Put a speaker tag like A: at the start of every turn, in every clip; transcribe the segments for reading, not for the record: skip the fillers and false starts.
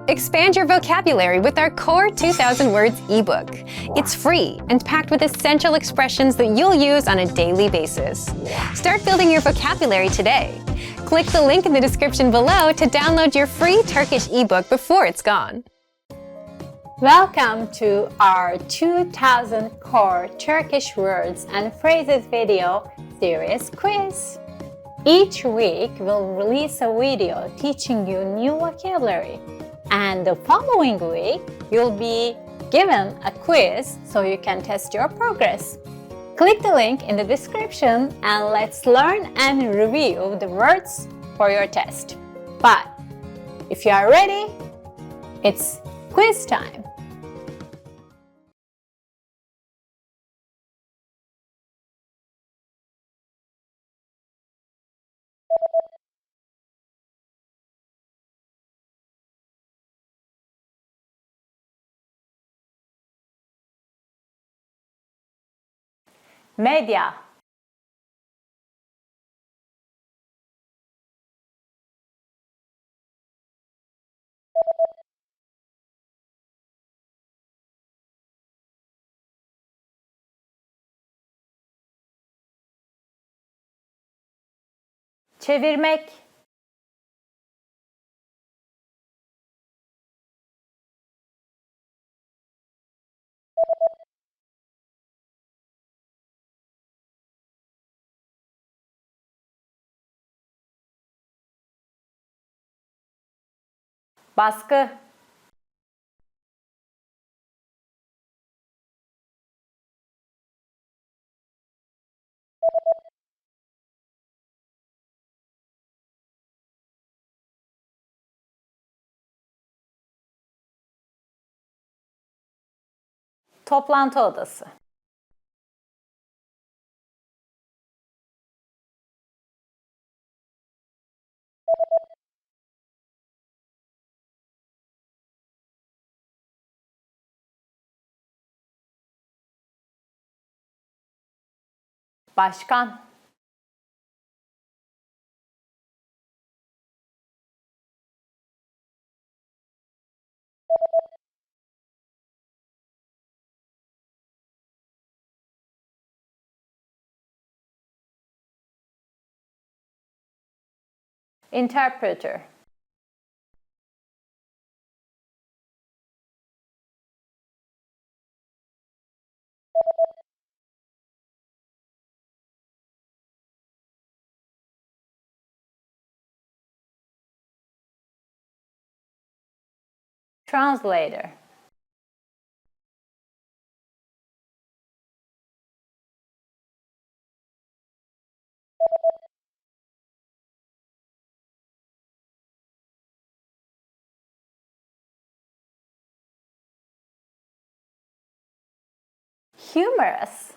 A: Expand your vocabulary with our Core 2000 Words ebook. It's free and packed with essential expressions that you'll use on a daily basis. Start building your vocabulary today. Click the link in the description below to download your free Turkish ebook before it's gone.
B: Welcome to our 2000 Core Turkish Words and Phrases video series quiz. Each week, we'll release a video teaching you new vocabulary. And the following week, you'll be given a quiz so you can test your progress. Click the link in the description and let's learn and review the words for your test. But if you are ready, it's quiz time. Medya. Çevirmek. Baskı. Toplantı odası. Başkan. Interpreter. Translator. Humorous.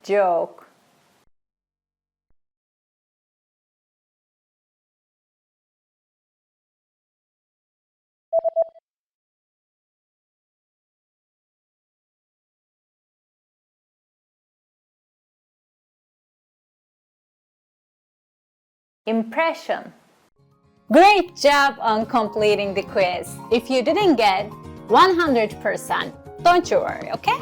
B: Joke. Impression. Great job on completing the quiz. If you didn't get 100%, don't you worry, okay?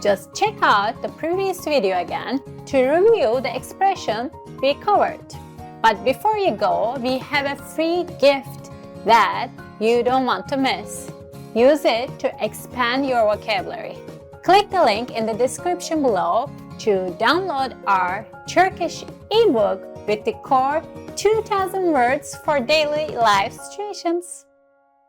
B: Just check out the previous video again to review the expression we covered. But before you go, we have a free gift that you don't want to miss. Use it to expand your vocabulary. Click the link in the description below to download our Turkish ebook with the core 2000 words for daily life situations.